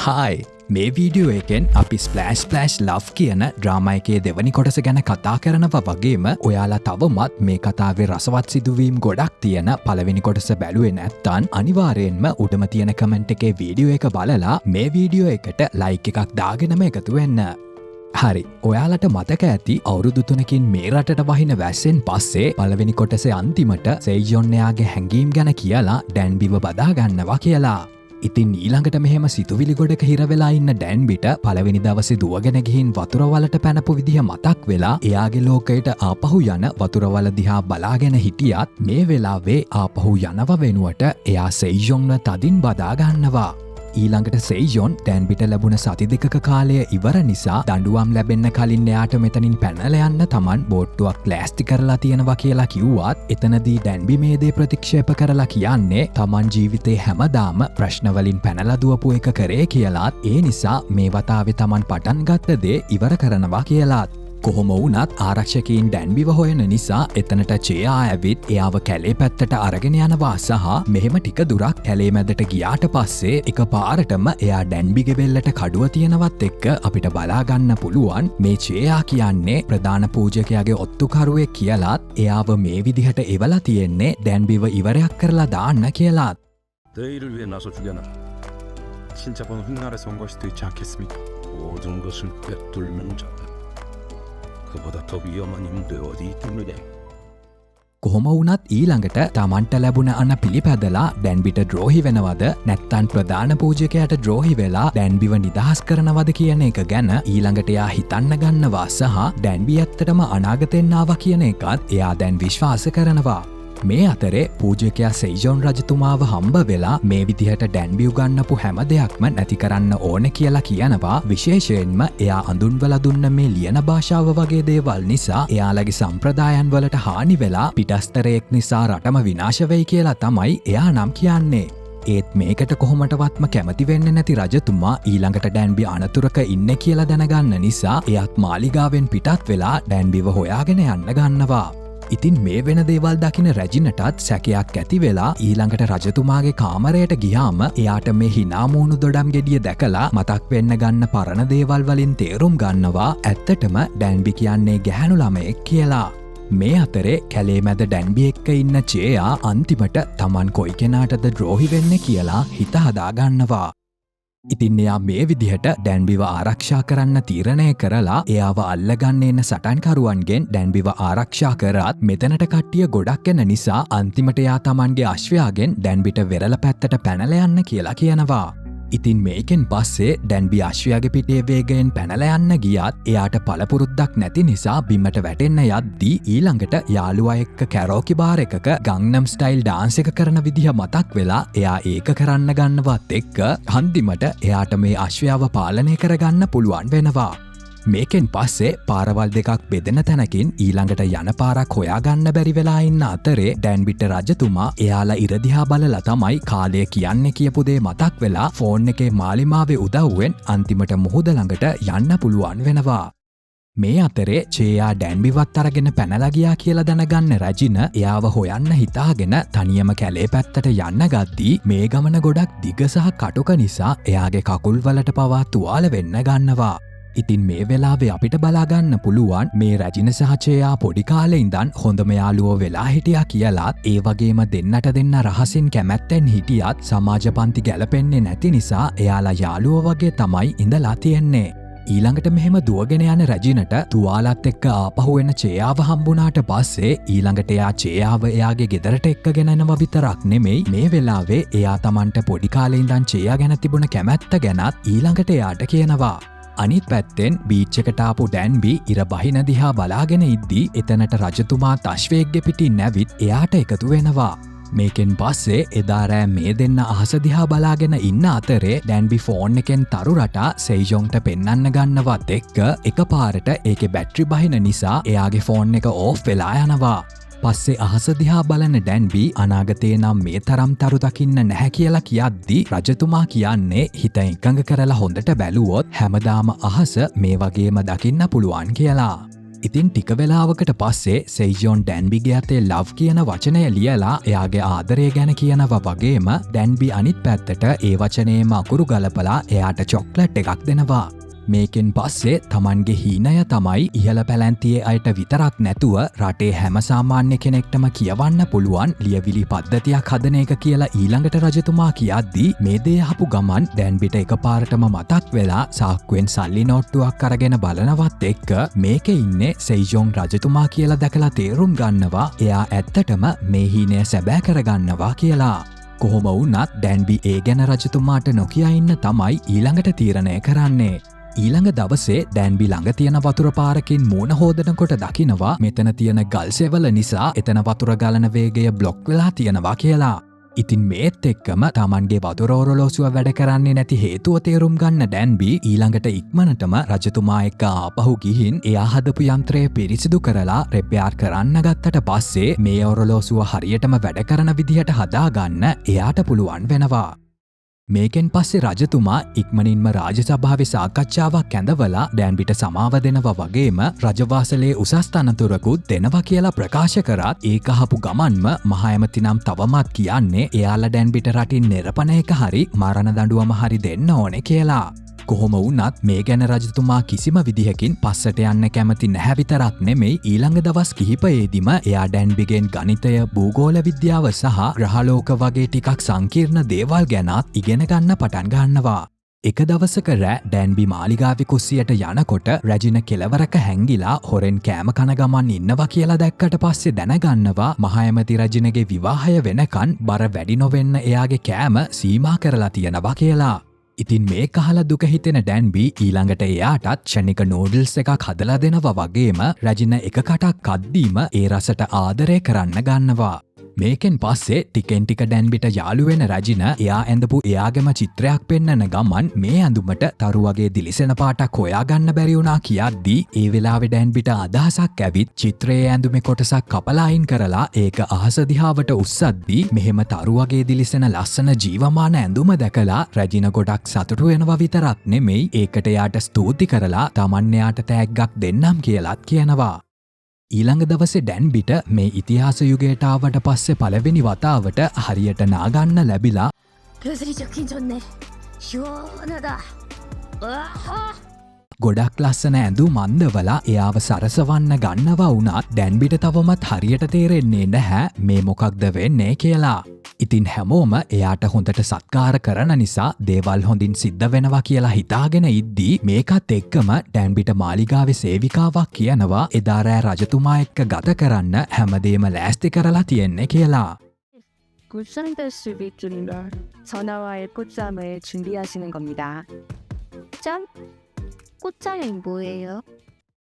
Hi මේ video එකෙන් අපි ස්ප්ලෑෂ් ලව් කියන ඩ්‍රාමා එකේ දෙවනි කොටස ගැන කතා කරනවා වගේම ඔයාලා තවමත් මේ කතාවේ රසවත් සිදුවීම් ගොඩක් තියෙන පළවෙනි කොටස බැලුවේ නැත්නම් අනිවාර්යෙන්ම උඩම තියෙන කමෙන්ට් එකේ වීඩියෝ එක බලලා මේ වීඩියෝ එකට ලයික් එකක් දාගෙනම එකතු වෙන්න. හරි ඔයාලට මතක ඇති අවුරුදු 3කින් මේ රටට වහින වැස්සෙන් පස්සේ පළවෙනි කොටසේ අන්තිමට සෙයිජොන් එයාගේ හැඟීම් ගැන කියලා ඩැන්බිව බදා ගන්නවා කියලා. ඉතින් ඊළඟට මෙහෙම සිතුවිලි ගොඩක හිරවෙලා ඉන්න ඩැන්බිට පළවෙනි දවසේ දුවගෙන ගිහින් වතුරවලට පැනපු විදිහ මතක් වෙලා එයාගේ ලෝකයට ආපහු යන වතුරවල දිහා බලාගෙන හිටියත් මේ වෙලාවේ ආපහු යනව වෙනුවට එයා සෙයිජොන්ව තදින් බදා ගන්නවා. ඊළඟට සෙයිජොන් ඩැන්බිට ලැබුණ සති දෙකක කාලය ඉවර නිසා දඬුවම් ලැබෙන්න කලින් එයාට මෙතනින් පැනලා යන්න තමන් බෝට්ටුවක් ලෑස්ති කරලා තියෙනවා කියලා කිව්වත් එතනදී ඩැන්බි මේ දේ ප්‍රතික්ෂේප කරලා කියන්නේ තමන් ජීවිතේ හැමදාම ප්‍රශ්නවලින් පැනලා දුවපු එක කරේ කියලාත් ඒ නිසා මේ වතාවේ තමන් පටන් ගත්ත දේ ඉවර කරනවා කියලාත්. කොහොම වුණත් ආරක්ෂකයින් ඩැන්බිව හොයන නිසා එතනට චේයා ඇවිත් එයාව කැලේ පැත්තට අරගෙන යනවා සහ මෙහෙම ටික දුරක් කැලේ මැදට ගියාට පස්සේ එක පාරටම එයා ඩැන්බිගේ බෙල්ලට කඩුව තියෙනවත් එක්ක අපිට බලාගන්න පුළුවන් මේ චේයා කියන්නේ ප්‍රධාන පූජකයාගේ ඔත්තුකරුවෙක් කියලාත් එයාව මේ විදිහට එවලා තියෙන්නේ ඩැන්බිව ඉවරයක් කරලා දාන්න කියලාත්. 너희를 위해 나서 죽여놔. 진짜 본 훗날에 선것이 되지 않겠습니까? 모든 것을 꿰뚫는 자들. 그보다 더 위험한 인물이 어디 있겠느냐? කොහොම වුණත් ඊළඟට තමන්ට ලැබුණ අන පිළිපැදලා ඩැන්බිට ද්‍රෝහි වෙනවද නැත්තන් ප්‍රධාන පූජකයාට ද්‍රෝහි වෙලා ඩැන්බිව නිදහස් කරනවද කියන එක ගැන ඊළඟට එයා හිතන්න ගන්නවා සහ ඩැන්බි ඇත්තටම අනාගතෙන් ආවා කියන එකත් එයා දැන් විශ්වාස කරනවා. මේ අතරේ පූජකයා සෙයිජොන් රජතුමාව හම්බ වෙලා මේ විදිහට ඩැන්බි උගන්නපු හැම දෙයක්ම නැති කරන්න ඕන කියලා කියනවා. විශේෂයෙන්ම එයා අඳුන්වලා දුන්න මේ ලියන භාෂාව වගේ දේවල් නිසා එයාලගේ සම්ප්‍රදායන් වලට හානි වෙලා පිටස්තරයෙක් නිසා රටම විනාශ වෙයි කියලා තමයි එයා නම් කියන්නේ. ඒත් මේකට කොහොමටවත්ම කැමති වෙන්න නැති රජතුමා ඊළඟට ඩැන්බි අනතුරක ඉන්න කියලා දැනගන්න නිසා එයත් මාලිගාවෙන් පිටත් වෙලා ඩැන්බිව හොයාගෙන යන්න ගන්නවා. ඉතින් මේ වෙන දේවල් දකින රැජිනටත් සැකයක් ඇති වෙලා ඊළඟට රජතුමාගේ කාමරයට ගියාම එයාට මේ හිනාමූුණු දොඩම් ගෙඩිය දැකලා මතක් වෙන්න ගන්න පරණ දේවල් වලින් තේරුම් ගන්නවා ඇත්තටම ඩැන්බි කියන්නේ ගැහැණු ළමයෙක් කියලා. මේ අතරේ කැලේ මැද ඩැන්බි එක්ක ඉන්න චේයා අන්තිමට තමන් කොයි කෙනාටද ද්‍රෝහි වෙන්න කියලා හිත හදාගන්නවා. ඉතින් එයා මේ විදිහට ඩැන්බිව ආරක්ෂා කරන්න තීරණය කරලා එයාව අල්ලගන්න එන සටන්කරුවන්ගෙන් ඩැන්බිව ආරක්ෂා කරත් මෙතනට කට්ටිය ගොඩක් එන නිසා අන්තිමට එයා තමන්ගේ අශ්වයාගෙන් ඩැන්බිට වෙරළ පැත්තට පැනලා යන්න කියලා කියනවා. ඉතින් මේකෙන් පස්සේ ඩැන්බි අශ්වයාගේ පිටේ වේගයෙන් පැනලා යන්න ගියත් එයාට පළපුරුද්දක් නැති නිසා බිමට වැටෙන්න යද්දී ඊළඟට යාළුවා එක්ක කැරෝකි බාර් එකක ගංනම් ස්ටයිල් ඩාන්ස් එක කරන විදිහ මතක් වෙලා එයා ඒක කරන්න ගන්නවත් එක්ක හන්දිමට එයාට මේ අශ්වයාව පාලනය කරගන්න පුළුවන් වෙනවා. මේකෙන් පස්සේ පාරවල් දෙකක් බෙදෙන තැනකින් ඊළඟට යන පාරක් හොයාගන්න බැරි වෙලා ඉන්න අතරේ ඩැන්බිට රජතුමා එයාලා ඉරදිහා බලලා තමයි කාලය කියන්නේ කියපු දේ මතක් වෙලා ෆෝන් එකේ මාලිමාවේ උදව්වෙන් අන්තිමට මුහුද ළඟට යන්න පුළුවන් වෙනවා. මේ අතරේ චේයා ඩැන්බිවත් අරගෙන පැනලා ගියා කියලා දැනගන්න රැජින එයාව හොයන්න හිතාගෙන තනියම කැලේ පැත්තට යන්න ගද්දී මේ ගමන ගොඩක් දිග සහ කටුක නිසා එයාගේ කකුල් වලට පවා තුවාල වෙන්න ගන්නවා. ඉතින් මේ වෙලාවේ අපිට බලාගන්න පුළුවන් මේ රැජින සහ චේයා පොඩි කාලේ ඉඳන් හොඳම යාළුවෝ වෙලා හිටියා කියලාත් ඒ වගේම දෙන්නට දෙන්න රහසින් කැමැත්තෙන් හිටියත් සමාජ පන්ති ගැලපෙන්නේ නැති නිසා එයාලා යාළුවෝ වගේ තමයි ඉඳලා තියෙන්නේ. ඊළඟට මෙහෙම දුවගෙන යන රැජිනට තුවාලත් එක්ක ආපහු එන චේයාව හම්බුණාට පස්සේ ඊළඟට එයා චේයාව එයාගේ ගෙදරට එක්කගෙන එනවා විතරක් නෙමෙයි මේ වෙලාවේ එයා තමන්ට පොඩි කාලේ ඉඳන් චේයා ගැන තිබුණ කැමැත්ත ගැනත් ඊළඟට එයාට කියනවා. අනිත් පැත්තෙන් බීච් එකට ආපු ඩැන්බි ඉර බහින දිහා බලාගෙන ඉද්දී එතනට රජතුමා අශ්වයෙක්ගේ පිටින් ඇවිත් එයාට එකතු වෙනවා. මේකෙන් පස්සේ එදා රෑ මේ දෙන්න අහස දිහා බලාගෙන ඉන්න අතරේ ඩැන්බි ෆෝන් එකෙන් තරු රටා සෙයිජොන්ට පෙන්නන්න ගන්නවත් එක්ක එකපාරට ඒකේ බැටරි බහින නිසා එයාගේ ෆෝන් එක ඕෆ් වෙලා යනවා. පස්සේ අහස දිහා බලන ඩැන්බි අනාගතේ නම් මේ තරම් තරු දකින්න නැහැ කියලා කියද්දී රජතුමා කියන්නේ හිත එකඟ කරලා හොඳට බැලුවොත් හැමදාම අහස මේ වගේම දකින්න පුළුවන් කියලා. ඉතින් ටික වෙලාවකට පස්සේ සෙයිජෝන් ඩැන්බිගේ අතේ ලව් කියන වචනය ලියලා එයාගේ ආදරය ගැන කියනවා වගේම ඩැන්බි අනිත් පැත්තට ඒ වචනේම අකුරු ගලපලා එයාට චොක්ලට් එකක් දෙනවා. මේකෙන් පස්සේ තමන්ගේ හීනය තමයි ඉහළ පැලැන්තියේ අයට විතරක් නැතුව රටේ හැම සාමාන්‍ය කෙනෙක්ටම කියවන්න පුළුවන් ලියවිලි පද්ධතියක් හදන එක කියලා ඊළඟට රජතුමා කියද්දී මේ දේ අහපු ගමන් ඩැන්බිට එකපාරටම මතක් වෙලා සාක්කුවෙන් සල්ලි නෝට්ටුවක් අරගෙන බලනවත් එක්ක මේකේ ඉන්නේ සෙයිජෝන් රජතුමා කියලා දැකලා තේරුම් ගන්නවා එයා ඇත්තටම මේ හීනය සැබෑ කරගන්නවා කියලා. කොහොම වුණත් ඩැන්බි ඒ ගැන රජතුමාට නොකිය ඉන්න තමයි ඊළඟට තීරණය කරන්නේ. ඊළඟ දවසේ ඩැන්බි ළඟ තියෙන වතුර පාරකින් මූණ හෝදනකොට දකිනවා මෙතන තියෙන ගල් සෙවල නිසා එතන වතුර ගලන වේගය බ්ලොක් වෙලා තියෙනවා කියලා. ඉතින් මේත් එක්කම තමන්ගේ වතුර ඔරලෝසුව වැඩ කරන්නේ නැති හේතුව තේරුම් ගන්න ඩැන්බි ඊළඟට ඉක්මනටම රජතුමා එක්ක ආපහු ගිහින් එයා හදපු යන්ත්‍රය පිරිසිදු කරලා රෙපෙයාර් කරන්න ගත්තට පස්සේ මේ ඔරලෝසුව හරියටම වැඩ කරන විදිහට හදාගන්න එයාට පුළුවන් වෙනවා. මේකෙන් පස්සේ රජතුමා ඉක්මනින්ම රාජසභාවේ සාකච්ඡාවක් ඇඳවලා ඩැන්බිට සමාව දෙනවා වගේම රජවාසලේ උසස් තනතුරකුත් දෙනවා කියලා ප්‍රකාශ කරත් ඒක අහපු ගමන්ම මහ ඇමති නම් තවමත් කියන්නේ එයාලා ඩැන්බිට රටින් නිරපන එක හරි මරණ දඬුවම හරි දෙන්න ඕනේ කියලා. කොහොම වුණත් මේ ගැන රජතුමා කිසිම විදිහකින් පස්සට යන්න කැමති නැහැ විතරක් නෙමෙයි ඊළඟ දවස් කිහිපයේදීම එයා ඩැන්බිගෙන් ගණිතය භූගෝල විද්‍යාව සහ ග්‍රහලෝක වගේ ටිකක් සංකීර්ණ දේවල් ගැනත් ඉගෙන ගන්න පටන් ගන්නවා. එක දවසක රෑ ඩැන්බි මාලිගාවේ කුස්සියට යනකොට රැජින කෙලවරක හැංගිලා හොරෙන් කෑම කන ගමන් ඉන්නවා කියලා දැක්කට පස්සේ දැනගන්නවා මහ ඇමති රැජිනගේ විවාහය වෙනකන් බර වැඩි නොවෙන්න එයාගේ කෑම සීමා කරලා තියෙනවා කියලා. ඉතින් මේ කහලා දුක හිතෙන ඩැන්බි ඊළඟට එයාටත් ෂණික නූඩල්ස් එකක් හදලා දෙනවා වගේම රැජින එක කටක් කද්දීම ඒ රසට ආදරය කරන්න ගන්නවා. මේකෙන් පස්සේ ටිකෙන් ටික ඩැන්බිට යාළු වෙන රැජින එයා ඇඳපු එයාගේම චිත්‍රයක් පෙන්නන ගමන් මේ ඇඳුමට තරු වගේ දිලිසෙන පාටක් හොයාගන්න බැරි වුණා කියද්දී ඒ වෙලාවේ ඩැන්බිට අදහසක් ඇවිත් චිත්‍රයේ ඇඳුමේ කොටසක් කපලා අයින් කරලා ඒක අහස දිහාවට උස්සද්දී මෙහෙම තරු වගේ දිලිසෙන ලස්සන ජීවමාන ඇඳුම දැකලා රැජින ගොඩක් සතුටු වෙනවා විතරක් නෙමෙයි ඒකට එයාට ස්තුති කරලා තමන් එයාට තෑග්ගක් දෙන්නම් කියලාත් කියනවා. ඊළඟ දවසේ ඩැන්බිට මේ ඉතිහාස යුගයට ආවට පස්සේ පළවෙනි වතාවට හරියට නාගන්න ලැබිලා ගොඩක් ලස්සන ඇඳු මන්දවලා එයාව සරසවන්න ගන්නවා වුණත් ඩැන්බිට තවමත් හරියට තේරෙන්නේ නැහැ මේ මොකක්ද වෙන්නේ කියලා. ඉතින් හැමෝම එයාට හොඳට සත්කාර කරන නිසා දේවල් හොඳින් සිද්ධ වෙනවා කියලා හිතාගෙන ඉද්දී මේකත් එක්කම ඩැන්බිට මාලිගාවේ සේවිකාවක් කියනවා එදා රෑ රජතුමා එක්ක ගත කරන්න හැමදේම ලෑස්ති කරලා තියෙන්නේ කියලා. 굿선더 수비줄인가 전화와의 꽃잠을 준비하시는 겁니다. 짠! 꽃잠이 뭐예요?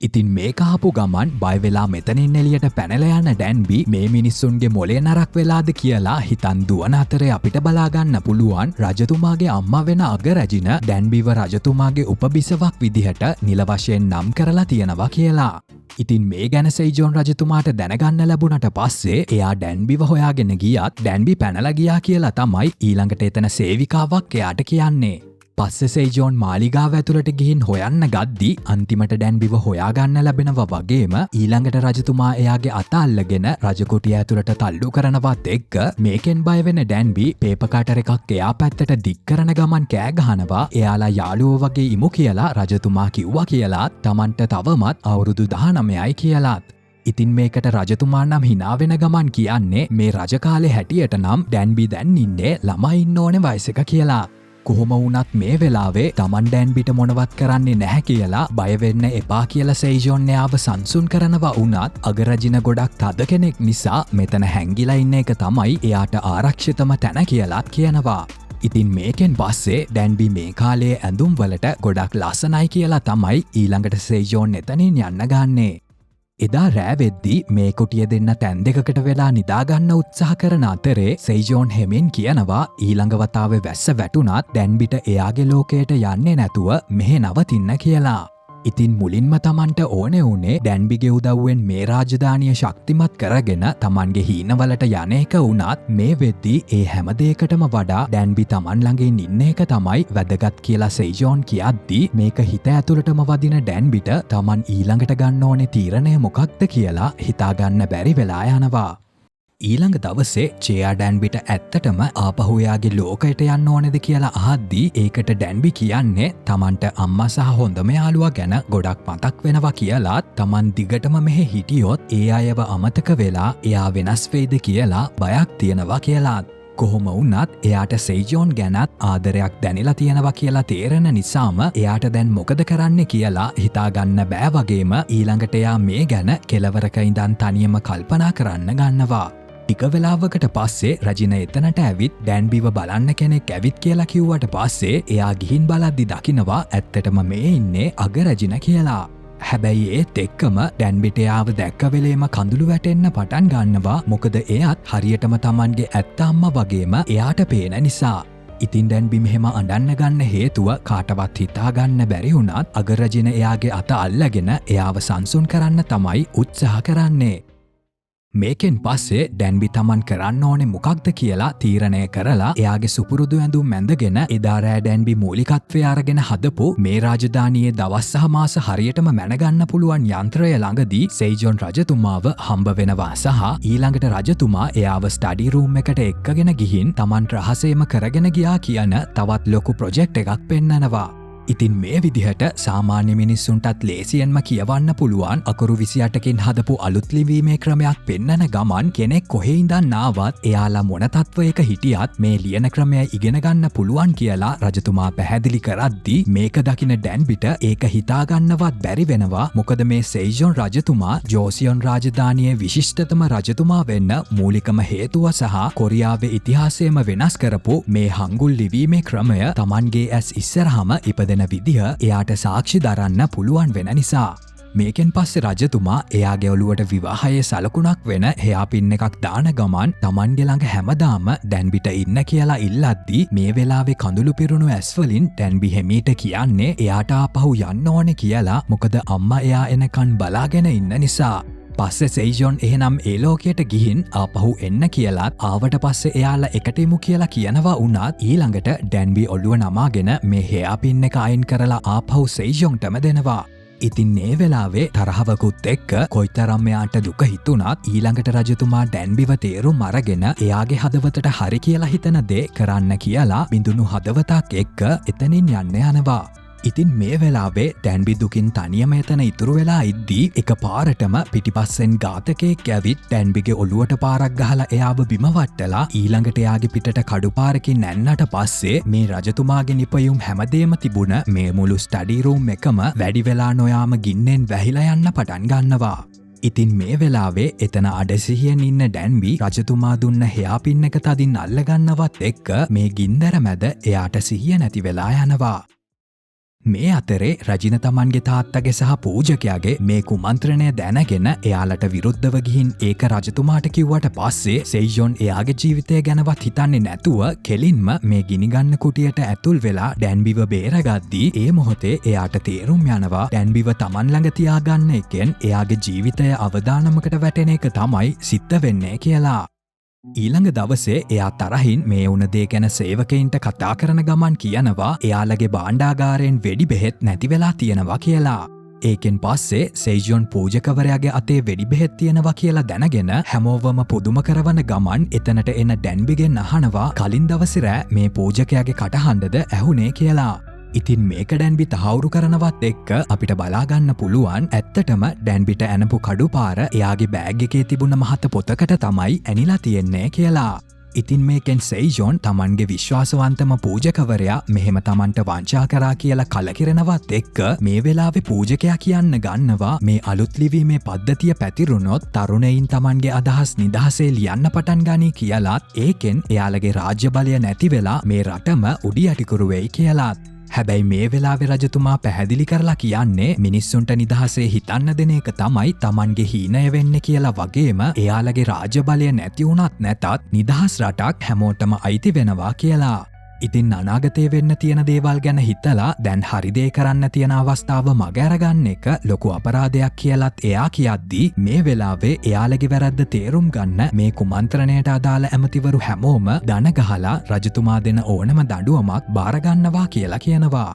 ඉතින් මේ කහපු ගමන් බයවෙලා මෙතනින් එලියට පැනලා යන ඩැන්බි මේ මිනිස්සුන්ගේ මොලේ නරක් වෙලාද කියලා හිතන් දුවන අතරේ අපිට බලාගන්න පුළුවන් රජතුමාගේ අම්මා වෙන අගරැජින ඩැන්බිව රජතුමාගේ උපබිසවක් විදිහට නිල වශයෙන් නම් කරලා තියෙනවා කියලා. ඉතින් මේ ගැන සෙයිජෝන් රජතුමාට දැනගන්න ලැබුණට පස්සේ එයා ඩැන්බිව හොයාගෙන ගියත් ඩැන්බි පැනලා ගියා කියලා තමයි ඊළඟට එතන සේවිකාවක් එයාට කියන්නේ. පස්සේ සෙයිජෝන් මාලිගාව ඇතුළට ගිහින් හොයන්න ගද්දී අන්තිමට ඩැන්බිව හොයාගන්න ලැබෙනවා වගේම ඊළඟට රජතුමා එයාගේ අත අල්ලගෙන රජකුටිය ඇතුළට තල්ලු කරනවත් එක්ක මේකෙන් බය වෙන ඩැන්බි පේපර් කටර් එකක් එයා පැත්තට දික් කරන ගමන් කෑ ගහනවා එයාලා යාළුවෝ වගේ ඉමු කියලා රජතුමා කිව්වා කියලාත් Tamanට තවමත් අවුරුදු 19යි කියලාත්. ඉතින් මේකට රජතුමා නම් hina වෙන ගමන් කියන්නේ මේ රජකාලේ හැටියට නම් ඩැන්බි දැන් ඉන්නේ ළමයි ඉන්න ඕනේ වයසක කියලා. කොහොම වුණත් මේ වෙලාවේ Taman ඩැන්බිට මොනවත් කරන්නේ නැහැ කියලා බය වෙන්න එපා කියලා සෙයිජෝන් එයාව සංසුන් කරනවා වුණත් අගරජින ගොඩක් තද කෙනෙක් නිසා මෙතන හැංගිලා ඉන්න එක තමයි එයාට ආරක්ෂිතම තැන කියලාත් කියනවා. ඉතින් මේකෙන් පස්සේ ඩැන්බි මේ කාලයේ ඇඳුම් වලට ගොඩක් ලස්සනයි කියලා තමයි ඊළඟට සෙයිජෝන් එතනින් යන්න ගන්නේ. එදා රෑවෙද්දී මේ කුටිය දෙන්න තැන් දෙකකට වෙලා නිදාගන්න උත්සාහ කරන අතරේ සෙයිජෝන් හෙමින් කියනවා ඊළඟ වතාවේ වැස්ස වැටුණත් ඩැන්බිට එයාගේ ලෝකයට යන්නේ නැතුව මෙහෙ නවතින්න කියලා. ඉතින් මුලින්ම තමන්ට ඕනෙ වුණේ ඩැන්බිගේ උදව්වෙන් මේ රාජධානිය ශක්තිමත් කරගෙන තමන්ගේ හීනවලට යන එක වුණත් මේ වෙද්දී ඒ හැමදේකටම වඩා ඩැන්බි තමන් ළඟින් ඉන්න එක තමයි වැදගත් කියලා සෙයිජෝන් කියද්දී මේක හිත ඇතුළටම වදින ඩැන්බිට තමන් ඊළඟට ගන්න ඕනේ තීරණය මොකක්ද කියලා හිතාගන්න බැරි වෙලා යනවා. ඊළඟ දවසේ චෙයා ඩැන්බිට ඇත්තටම ආපහුයාගේ ලෝකයට යන්න ඕනෙද කියලා අහද්දී ඒකට ඩැන්බි කියන්නේ තමන්ට අම්මා සහ හොඳම යාළුවා ගැන ගොඩක් මතක් වෙනවා කියලාත් තමන් දිගටම මෙහෙ හිටියොත් ඒ අයව අමතක වෙලා එයා වෙනස් වෙයිද කියලා බයක් තියෙනවා කියලාත්. කොහොම වුණත් එයාට සෙයිජෝන් ගැනත් ආදරයක් දැනිලා තියෙනවා කියලා තේරෙන නිසාම එයාට දැන් මොකද කරන්න කියලා හිතාගන්න බෑ වගේම ඊළඟට එයා මේ ගැන කෙලවරක ඉඳන් තනියම කල්පනා කරන්න ගන්නවා. ටික වෙලාවකට පස්සේ රජින එතනට ඇවිත් ඩැන්බිව බලන්න කෙනෙක් ඇවිත් කියලා කිව්වට පස්සේ එයා ගිහින් බලද්දි දකිනවා ඇත්තටම මේ ඉන්නේ අග රජින කියලා. හැබැයි ඒත් එක්කම ඩැන්බිට එයාව දැක්ක වෙලේම කඳුළු වැටෙන්න පටන් ගන්නවා මොකද එයාත් හරියටම තමන්ගේ ඇත්ත අම්මා වගේම එයාට පේන නිසා. ඉතින් ඩැන්බි මෙහෙම අඬන්න ගන්න හේතුව කාටවත් හිතාගන්න බැරි වුණත් අග රජින එයාගේ අත අල්ලගෙන එයාව සංසුන් කරන්න තමයි උත්සාහ කරන්නේ. මේකෙන් පස්සේ ඩැන්බි තමන් කරන්න ඕනේ මොකක්ද කියලා තීරණය කරලා එයාගේ සුපුරුදු ඇඳුම් මැඳගෙන එදා රෑ ඩැන්බි මූලිකත්වය අරගෙන හදපු මේ රාජධානියේ දවස් සහ මාස හරියටම මැනගන්න පුළුවන් යන්ත්‍රය ළඟදී සෙයිජොන් රජතුමාව හම්බ වෙනවා සහ ඊළඟට රජතුමා එයාව ස්ටඩි රූම් එකට එක්කගෙන ගිහින් තමන් රහසේම කරගෙන ගියා කියන තවත් ලොකු ප්‍රොජෙක්ට් එකක් පෙන්නනවා. ඉතින් මේ විදිහට සාමාන්‍ය මිනිස්සුන්ටත් ලේසියෙන්ම කියවන්න පුළුවන් අකුරු 28කින් හදපු අලුත් ලිවීමේ ක්‍රමයක් පෙන්නන ගමන් කෙනෙක් කොහේ ඉඳන් ආවත් එයාලා මොන තත්වයක හිටියත් මේ ලියන ක්‍රමය ඉගෙන ගන්න පුළුවන් කියලා රජතුමා පැහැදිලි කරද්දී මේක දකින ඩැන්බිට ඒක හිතාගන්නවත් බැරි වෙනවා මොකද මේ සෙයිජොන් රජතුමා ජෝසියොන් රාජධානියේ විශිෂ්ටතම රජතුමා වෙන්න මූලිකම හේතුව සහ කොරියාවේ ඉතිහාසයම වෙනස් කරපු මේ හංගුල් ලිවීමේ ක්‍රමය තමන්ගේ ඇස් ඉස්සරහම ඉපද විදිහ එයාට සාක්ෂි දරන්න පුළුවන් වෙන නිසා. මේකෙන් පස්සේ රජතුමා එයාගේ ඔළුවට විවාහයේ සලකුණක් වෙන හෙයාපින් එකක් දාන ගමන් තමන්ගේ ළඟ හැමදාම ඩැන්බිට ඉන්න කියලා ඉල්ලද්දී මේ වෙලාවේ කඳුළු පිරුණු ඇස්වලින් ඩැන්බි හෙමීට කියන්නේ එයාට ආපහු යන්න ඕනේ කියලා මොකද අම්මා එයා එනකන් බලාගෙන ඉන්න නිසා. පස්සේ සෙයිජොන් එහෙනම් ඒ ලෝකයට ගිහින් ආපහු එන්න කියලාත් ආවට පස්සේ එයාලා එකටෙමු කියලා කියනවා වුණත් ඊළඟට ඩැන්බි ඔළුව නමාගෙන මේ හෙයාපින් එක අයින් කරලා ආපහු සෙයිජොන්ටම දෙනවා. ඉතින් මේ වෙලාවේ තරහවකුත් එක්ක කොයිතරම් එයාට දුක හිතුණත් ඊළඟට රජතුමා ඩැන්බිව තේරුම් අරගෙන එයාගේ හදවතට හරි කියලා හිතන දේ කරන්න කියලා බිඳුණු හදවතක් එක්ක එතනින් යන්න යනවා. ඉතින් මේ වෙලාවේ ඩැන්බි දුකින් තනියම එතන ඉතුරු වෙලා ඉද්දී එක පාරටම පිටිපස්සෙන් ඝාතකයෙක් ඇවිත් ඩැන්බිගේ ඔළුවට පාරක් ගහලා එයාව බිම වට්ටලා ඊළඟට එයාගේ පිටට කඩුපාරකින් නැන්නට පස්සේ මේ රජතුමාගේ නිපයුම් හැමදේම තිබුණ මේ මුළු ස්ටඩි රූම් එකම වැඩි වෙලා නොයාම ගින්නෙන් වැහිලා යන්න පටන් ගන්නවා. ඉතින් මේ වෙලාවේ එතන අඩසිහියෙන් ඉන්න ඩැන්බි රජතුමා දුන්න හෙයාපින් එක තදින් අල්ලගන්නවත් එක්ක මේ ගින්දර මැද එයාට සිහිය නැති වෙලා යනවා. මේ අතරේ රජින තමන්ගේ තාත්තගේ සහ පූජකයාගේ මේ කුමන්ත්‍රණය දැනගෙන එයාලට විරුද්ධව ගිහින් ඒක රජතුමාට කිව්වට පස්සේ සෙයිජොන් එයාගේ ජීවිතය ගැනවත් හිතන්නේ නැතුව කෙලින්ම මේ ගිනිගන්න කුටියට ඇතුල් වෙලා ඩැන්බිව බේරගද්දී ඒ මොහොතේ එයාට තේරුම් යනවා ඩැන්බිව තමන් ළඟ තියාගන්න එකෙන් එයාගේ ජීවිතය අවදානමකට වැටෙන එක තමයි සිද්ධ වෙන්නේ කියලා. ඊළඟ දවසේ එයා තරහින් මේ වුණ දේ ගැන සේවකයින්ට කතා කරන ගමන් කියනවා එයාලගේ භාණ්ඩාගාරයෙන් වෙඩි බෙහෙත් නැති වෙලා තියෙනවා කියලා. ඒකෙන් පස්සේ සෙයිජොන් පූජකවරයාගේ අතේ වෙඩි බෙහෙත් තියෙනවා කියලා දැනගෙන හැමෝවම පුදුම කරවන ගමන් එතනට එන ඩැන්බිගෙන් අහනවා කලින් දවසේ රෑ මේ පූජකයාගේ කටහඬද ඇහුනේ කියලා. ඉතින් මේක ඩැන්බි තහවුරු කරනවත් එක්ක අපිට බලාගන්න පුළුවන් ඇත්තටම ඩැන්බිට ඇනපු කඩුපාර එයාගේ බෑග් එකේ තිබුණ මහත පොතකට තමයි ඇනිලා තියෙන්නේ කියලා. ඉතින් මේකෙන් සෙයිජොන් තමන්ගේ විශ්වාසවන්තම පූජකවරයා මෙහෙම තමන්ට වංචා කරා කියලා කලකිරෙනවත් එක්ක මේ වෙලාවේ පූජකයා කියන්න ගන්නවා මේ අලුත් ලිවීමේ පද්ධතිය පැතිරුණොත් තරුණයින් තමන්ගේ අදහස් නිදහසේ ලියන්න පටන් ගනී කියලාත් ඒකෙන් එයාලගේ රාජ්‍ය බලය නැති වෙලා මේ රටම උඩි යටිකුරු වෙයි කියලාත්. හැබැයි මේ වෙලාවේ රජතුමා පැහැදිලි කරලා කියන්නේ මිනිස්සුන්ට නිදහසේ හිතන්න දෙන එක තමයි තමන්ගේ හීනය වෙන්නේ කියලා වගේම එයාලගේ රාජ්‍ය බලය නැති වුණත් නැතත් නිදහස් රටක් හැමෝටම අයිති වෙනවා කියලා. ඉතින් අනාගතය වෙන්න තියෙන දේවල් ගැන හිතලා දැන් හරිදේ කරන්න තියෙන අවස්ථාව මගෑරගන්න එක ලොකු අපරාධයක් කියලත් එයා කියද්දී මේ වෙලාවේ එයාලගේ වැරද්ද තේරුම් ගන්න මේ කුමන්ත්‍රණයට අදාළ ඇමතිවරු හැමෝම දන ගහලා රජතුමා දෙන ඕනම දඬුවමක් බාරගන්නවා කියලා කියනවා.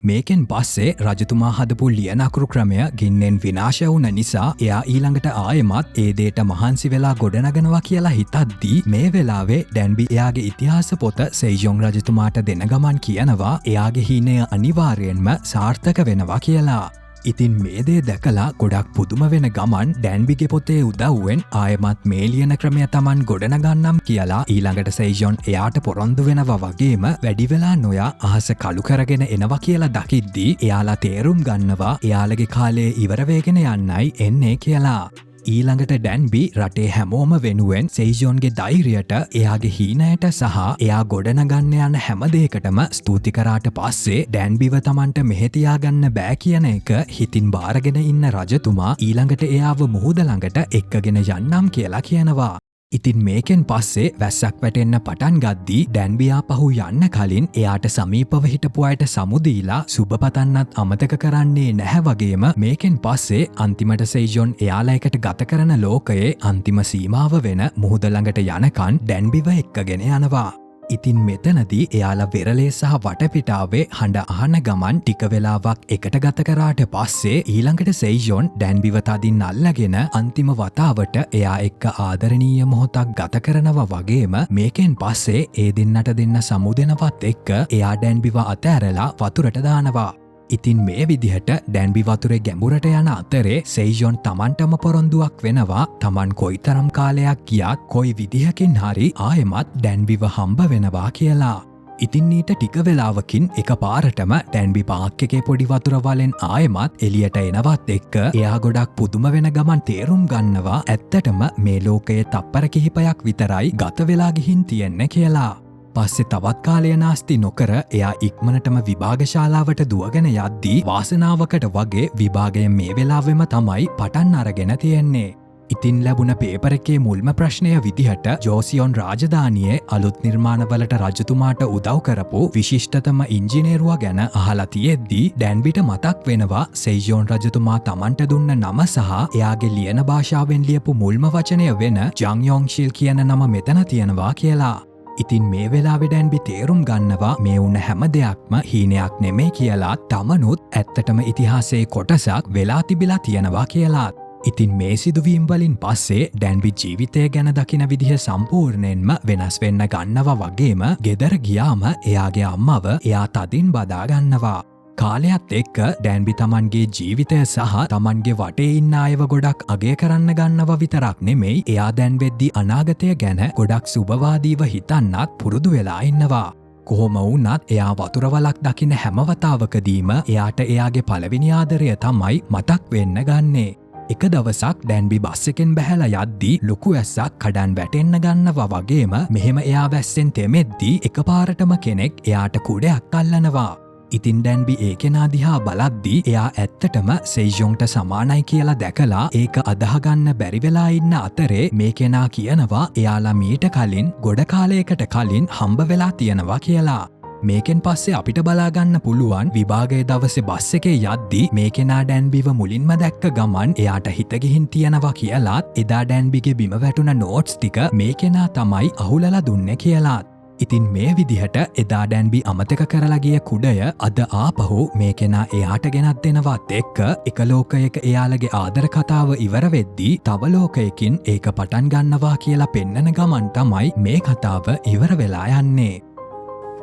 මේකෙන් පස්සේ රජතුමා හදපු ලියනකුරු ක්‍රමය ගින්නෙන් විනාශ වුණ නිසා එයා ඊළඟට ආයෙමත් ඒ දේට මහන්සි වෙලා ගොඩනගනවා කියලා හිතද්දී මේ වෙලාවේ ඩැන්බි එයාගේ ඉතිහාස පොත සෙයිජොන් රජතුමාට දෙන ගමන් කියනවා එයාගේ හීනය අනිවාර්යෙන්ම සාර්ථක වෙනවා කියලා. ඉතින් මේ දේ දැකලා ගොඩක් පුදුම වෙන ගමන් ඩැන්බිගේ පොතේ උදව්වෙන් ආයෙමත් මේ ලියන ක්‍රමය Taman ගොඩනගන්නම් කියලා ඊළඟට සෙයිජොන් එයාට පොරොන්දු වෙනවා වගේම වැඩි වෙලා නොයා අහස කළු කරගෙන එනවා කියලා දකිද්දී එයාලා තේරුම් ගන්නවා එයාලගේ කාලේ ඉවර වෙගෙන යන්නයි එන්නේ කියලා. ඊළඟට ඩැන්බි රටේ හැමෝම වෙනුවෙන් සෙයිජොන්ගේ ධෛර්යයට එයාගේ හීනයට සහ එයා ගොඩනගන්න යන හැමදේකටම ස්තුති කරාට පස්සේ ඩැන්බිව Tamanට මෙහෙතියාගන්න බෑ කියන එක හිතින් බාරගෙන ඉන්න රජතුමා ඊළඟට එයාව මුහුද ළඟට එක්කගෙන යන්නම් කියලා කියනවා. ඉතින් මේකෙන් පස්සේ වැස්සක් වැටෙන්න පටන් ගද්දී ඩැන්බියා පහු යන්න කලින් එයාට සමීපව හිටපු අයට සමුදීලා සුබපතන්නත් අමතක කරන්නේ නැහැ වගේම මේකෙන් පස්සේ අන්තිමට සෙයිජොන් එයාලා එකට ගත කරන ලෝකයේ අන්තිම සීමාව වෙන මුහුද ළඟට යනකන් ඩැන්බිව එක්කගෙන යනවා. ඉතින් මෙතනදී එයාලා වෙරළේ සහ වටපිටාවේ හඬ අහන ගමන් ටික වෙලාවක් එකට ගත කරාට පස්සේ ඊළඟට සෙයිජොන් ඩැන්බිව තදින් අල්ලගෙන අන්තිම වතාවට එයා එක්ක ආදරණීය මොහොතක් ගත කරනවා වගේම මේකෙන් පස්සේ ඒ දෙන්නට දෙන්න සමුදෙනවත් එක්ක එයා ඩැන්බිව අතෑරලා වතුරට දානවා. ඉතින් මේ විදිහට ඩැන්බි වතුරේ ගැඹුරට යන අතරේ සෙයිජොන් Tamanටම පොරොන්දුවක් වෙනවා Taman කොයිතරම් කාලයක් ගියත් කොයි විදිහකින් හරි ආයෙමත් ඩැන්බිව හම්බ වෙනවා කියලා. ඉතින් ඊට ටික වෙලාවකින් එකපාරටම ඩැන්බි පාක් එකේ පොඩි වතුර වලෙන් ආයෙමත් එළියට එනවත් එක්ක එයා ගොඩක් පුදුම වෙන ගමන් තේරුම් ගන්නවා ඇත්තටම මේ ලෝකයේ තප්පර කිහිපයක් විතරයි ගත වෙලා ගිහින් තියෙන්නේ කියලා. පස්සේ තවත් කාලය නාස්ති නොකර එයා ඉක්මනටම විභාගශාලාවට දුවගෙන යද්දී වාසනාවකට වගේ විභාගය මේ වෙලාවෙම තමයි පටන් අරගෙන තියෙන්නේ. ඉතින් ලැබුණ පේපර් එකේ මුල්ම ප්‍රශ්නය විදිහට ජෝසියොන් රාජධානියේ අලුත් නිර්මාණවලට රජතුමාට උදව් කරපු විශිෂ්ටතම ඉංජිනේරුවා ගැන අහලා තියෙද්දී ඩැන්බිට මතක් වෙනවා සෙයිජොන් රජතුමා Tamanට දුන්න නම සහ එයාගේ ලියන භාෂාවෙන් ලියපු මුල්ම වචනය වෙන ජං යොන්ග්ෂිල් කියන නම මෙතන තියෙනවා කියලා. ඉතින් මේ වෙලාවේ ඩැන්බි තේරුම් ගන්නවා මේ වුණ හැම දෙයක්ම හීනයක් නෙමෙයි කියලා තමනුත් ඇත්තටම ඉතිහාසයේ කොටසක් වෙලා තිබිලා තියෙනවා කියලා. ඉතින් මේ සිදුවීම් වලින් පස්සේ ඩැන්බි ජීවිතය ගැන දකින විදිහ සම්පූර්ණයෙන්ම වෙනස් වෙන්න ගන්නවා වගේම ගෙදර ගියාම එයාගේ අම්මව එයා තදින් බදා ගන්නවා. කාලයත් එක්ක ඩැන්බි Tamanගේ ජීවිතය සහ Tamanගේ වටේ ඉන්න අයව ගොඩක් අගය කරන්න ගන්නව විතරක් නෙමෙයි එයා දැන් වෙද්දී අනාගතය ගැන ගොඩක් සුබවාදීව හිතන්නත් පුරුදු වෙලා ඉන්නවා. කොහොම වුණත් එයා වතුර වලක් දකින්න හැම වතාවකදීම එයාට එයාගේ පළවෙනි ආදරය තමයි මතක් වෙන්න ගන්නේ. එක දවසක් ඩැන්බි බස් එකෙන් බැහැලා යද්දී ලොකු ඇස්සක් කඩන් වැටෙන්න ගන්නවා වගේම මෙහෙම එයා වැස්සෙන් තෙමෙද්දී එකපාරටම කෙනෙක් එයාට කුඩයක් අල්ලනවා. ඉතින් ඩැන්බි ඒ කෙනා දිහා බලද්දී එයා ඇත්තටම සෙයිජොන්ට සමානයි කියලා දැකලා ඒක අදහගන්න බැරි වෙලා ඉන්න අතරේ මේ කෙනා කියනවා එයාලා මීට කලින් ගොඩ කාලයකට කලින් හම්බ වෙලා තියෙනවා කියලා. මේකෙන් පස්සේ අපිට බලාගන්න පුළුවන් විභාගයේ දවසේ බස් එකේ යද්දී මේ කෙනා ඩැන්බිව මුලින්ම දැක්ක ගමන් එයාට හිත ගිහින් තියෙනවා කියලාත් එදා ඩැන්බිගේ බිම වැටුණ නෝට්ස් ටික මේ කෙනා තමයි අහුලලා දුන්නේ කියලාත්. ඉතින් මේ විදිහට එදා ඩැන්බි අමතක කරලා ගිය කුඩය අද ආපහු මේ කෙනා එයාට ගෙනත් දෙනවත් එක්ක එක ලෝකයක එයාලගේ ආදර කතාව ඉවර වෙද්දී තව ලෝකයකින් ඒක පටන් ගන්නවා කියලා පෙන්නන ගමන් තමයි මේ කතාව ඉවර වෙලා යන්නේ.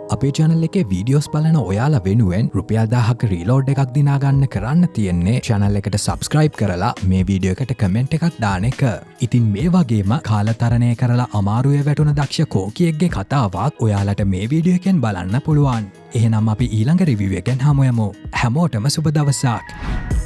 අපේ channel එකේ වීඩියෝස් බලන ඔයාලා වෙනුවෙන් රුපියල් 1000ක රීලෝඩ් එකක් දිනාගන්න කරන්න තියෙන්නේ channel එකට subscribe කරලා මේ වීඩියෝ එකට comment එකක් දාන එක. ඉතින් මේ වගේම කාලතරණය කරලා අමාරුවේ වැටුණ දක්ෂ කෝකියෙක්ගේ කතාවක් ඔයාලට මේ වීඩියෝ එකෙන් බලන්න පුළුවන්. එහෙනම් අපි ඊළඟ රිවිව් එකෙන් හමු යමු. හැමෝටම සුබ දවසක්.